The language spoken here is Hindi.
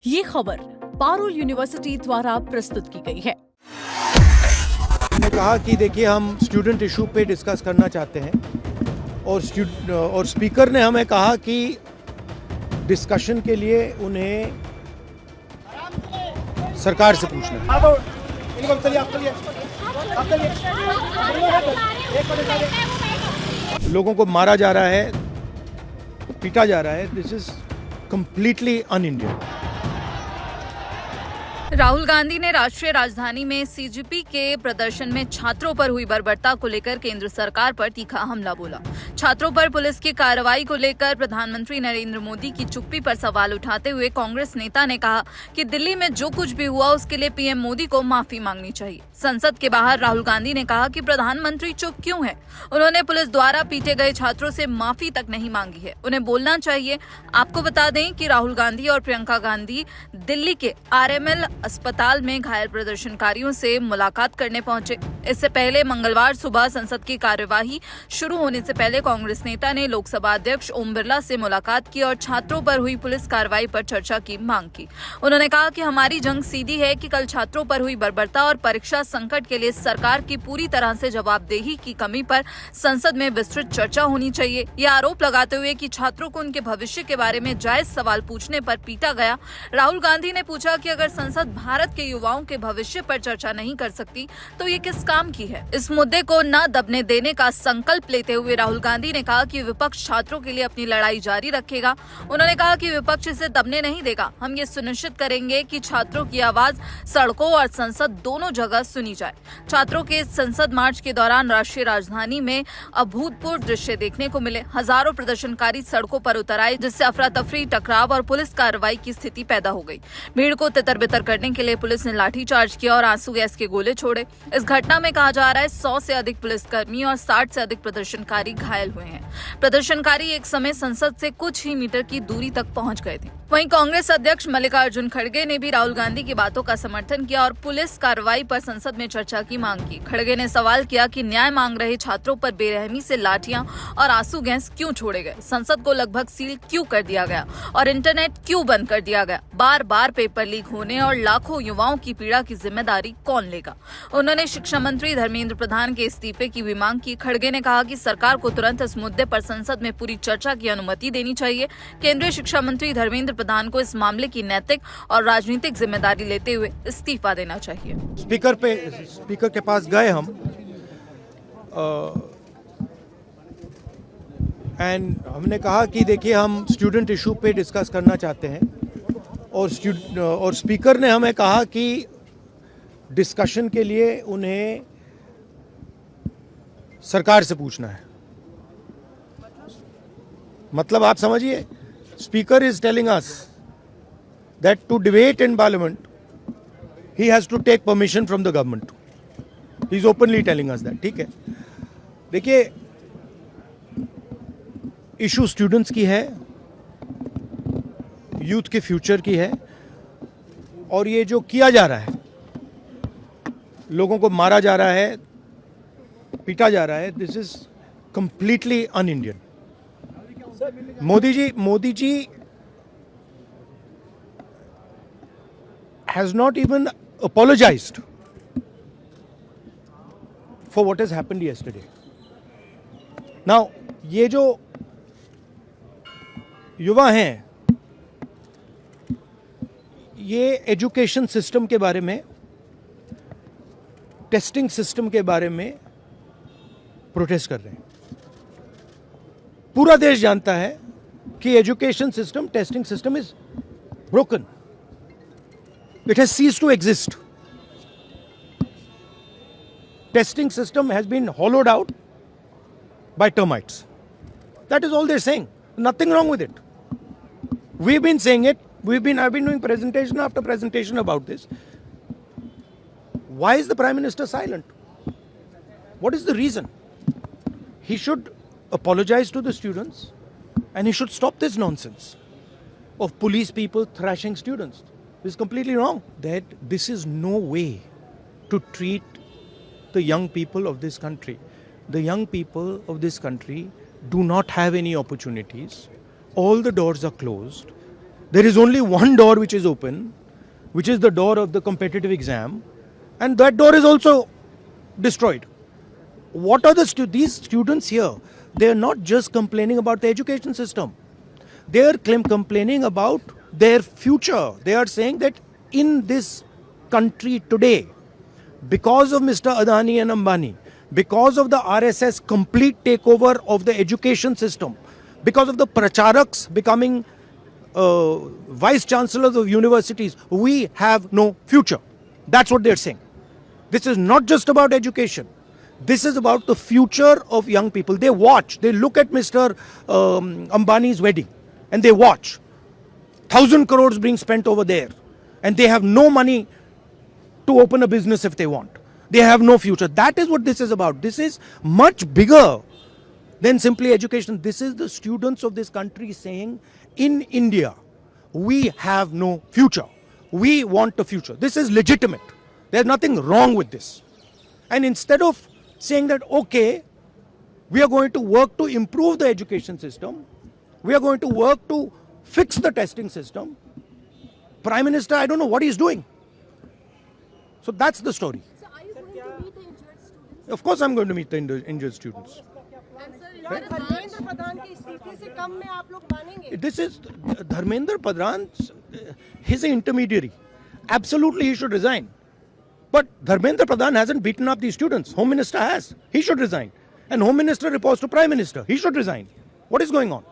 ये खबर पारुल यूनिवर्सिटी द्वारा प्रस्तुत की गई है। ने कहा कि देखिए हम स्टूडेंट इशू पे डिस्कस करना चाहते हैं और स्पीकर ने हमें कहा कि डिस्कशन के लिए उन्हें सरकार से पूछना है। लोगों को मारा जा रहा है, पीटा जा रहा है। This is completely un Indian. Rahul Gandhi ने राष्ट्रीय राजधानी में सीजेपी के प्रदर्शन में छात्रों पर हुई बर्बरता को लेकर केंद्र सरकार पर तीखा हमला बोला। छात्रों पर पुलिस की कार्रवाई को लेकर प्रधानमंत्री नरेंद्र मोदी की चुप्पी पर सवाल उठाते हुए कांग्रेस नेता ने कहा कि दिल्ली में जो कुछ भी हुआ उसके लिए पीएम मोदी को माफी मांगनी चाहिए। संसद के बाहर राहुल गांधी ने कहा कि प्रधानमंत्री चुप क्यों है। उन्होंने पुलिस द्वारा पीटे गए छात्रों से माफी तक नहीं मांगी है, उन्हें बोलना चाहिए। आपको बता दें कि राहुल गांधी और प्रियंका गांधी दिल्ली के आरएमएल अस्पताल में घायल प्रदर्शनकारियों से मुलाकात करने पहुंचे। इससे पहले मंगलवार सुबह संसद की कार्यवाही शुरू होने से पहले कांग्रेस नेता ने लोकसभा अध्यक्ष ओम बिरला से मुलाकात की और छात्रों पर हुई पुलिस कार्रवाई पर चर्चा की मांग की। उन्होंने कहा कि हमारी जंग सीधी है कि कल छात्रों पर हुई बर्बरता और परीक्षा संकट के लिए सरकार की पूरी तरह से जवाबदेही की कमी पर संसद में विस्तृत चर्चा होनी चाहिए। यह आरोप लगाते हुए कि छात्रों को उनके भविष्य के बारे में जायज सवाल पूछने पर पीटा गया। राहुल गांधी ने पूछा कि अगर संसद भारत के युवाओं के भविष्य पर चर्चा नहीं कर सकती तो ये किस काम की है। इस मुद्दे को न दबने देने का संकल्प लेते हुए राहुल गांधी ने कहा कि विपक्ष छात्रों के लिए अपनी लड़ाई जारी रखेगा। उन्होंने कहा कि विपक्ष इसे दबने नहीं देगा। हम ये सुनिश्चित करेंगे कि छात्रों की आवाज सड़कों और संसद दोनों जगह सुनी जाए। छात्रों के संसद मार्च के दौरान राष्ट्रीय राजधानी में अभूतपूर्व दृश्य देखने को मिले। हजारों प्रदर्शनकारी सड़कों पर उतर आए, जिससे अफरा तफरी, टकराव और पुलिस कार्रवाई की स्थिति पैदा हो गई। भीड़ को तितर-बितर करने के लिए पुलिस ने लाठीचार्ज किया और आंसू गैस के गोले छोड़े। इस घटना में कहा जा रहा है 100 से अधिक पुलिसकर्मी और 60 से अधिक प्रदर्शनकारी घायल हुए हैं। प्रदर्शनकारी एक समय संसद से कुछ ही मीटर की दूरी तक पहुंच गए थे। वहीं कांग्रेस अध्यक्ष मल्लिकार्जुन खड़गे ने भी राहुल गांधी की बातों का समर्थन किया और पुलिस कार्रवाई पर संसद में चर्चा की मांग की। खड़गे ने सवाल किया कि न्याय मांग रहे छात्रों पर बेरहमी से लाठियां और आंसू गैस क्यों छोड़े गए, संसद को लगभग सील क्यों कर दिया गया और इंटरनेट क्यों बंद कर दिया गया, बार बार पेपर लीक होने और लाखों युवाओं की पीड़ा की जिम्मेदारी कौन लेगा। उन्होंने शिक्षा मंत्री धर्मेंद्र प्रधान के इस्तीफे की भी मांग की। खड़गे ने कहा कि सरकार को तुरंत इस मुद्दे पर संसद में पूरी चर्चा की अनुमति देनी चाहिए। केंद्रीय शिक्षा मंत्री धर्मेंद्र प्रधान को इस मामले की नैतिक और राजनीतिक जिम्मेदारी लेते हुए इस्तीफा देना चाहिए। स्पीकर के पास गए हम एंड हमने कहा कि देखिए हम स्टूडेंट इशू पे डिस्कस करना चाहते हैं और स्पीकर ने हमें कहा कि डिस्कशन के लिए उन्हें सरकार से पूछना है। मतलब आप समझिए, speaker is telling us that to debate in parliament he has to take permission from the government. He is openly telling us that. ठीक है, देखिए इशू स्टूडेंट्स की है, यूथ के फ्यूचर की है, और ये जो किया जा रहा है, लोगों को मारा जा रहा है, पीटा जा रहा है, this is completely un Indian. Modi ji has not even apologized for what has happened yesterday. Now, ये जो युवा हैं, ये एजुकेशन सिस्टम के बारे में, टेस्टिंग सिस्टम के बारे में प्रोटेस्ट कर रहे हैं। पूरा देश जानता है कि education system, testing system is broken. It has ceased to exist. Testing system has been hollowed out by termites. That is all they're saying. Nothing wrong with it. We've been saying it. I've been doing presentation after presentation about this. Why is the Prime Minister silent? What is the reason? He should apologize to the students and he should stop this nonsense of police people thrashing students. This is completely wrong. That this is no way to treat the young people of this country. The young people of this country do not have any opportunities. All the doors are closed. There is only one door which is open, which is the door of the competitive exam, and that door is also destroyed. What are these students here? They are not just complaining about the education system. They are complaining about their future. They are saying that in this country today, because of Mr. Adani and Ambani, because of the RSS complete takeover of the education system, because of the pracharaks becoming vice chancellors of universities, we have no future. That's what they're saying. This is not just about education. This is about the future of young people. They watch, they look at Mr. Ambani's wedding and they watch. 1,000 crores being spent over there. And they have no money to open a business if they want. They have no future. That is what this is about. This is much bigger than simply education. This is the students of this country saying, in India, we have no future. We want a future. This is legitimate. There's nothing wrong with this. And instead of saying that, okay, we are going to work to improve the education system, we are going to work to fix the testing system, Prime Minister, I don't know what he's doing. So that's the story. So are you going to meet the injured students? Of course I'm going to meet the injured students. Dharmendra Pradhan के इस्तीफे से कम में आप लोग मानेंगे? This is Dharmendra Pradhan, he's an intermediary. Absolutely he should resign. But Dharmendra Pradhan hasn't beaten up these students. Home Minister has. He should resign. And Home Minister reports to Prime Minister. He should resign. What is going on?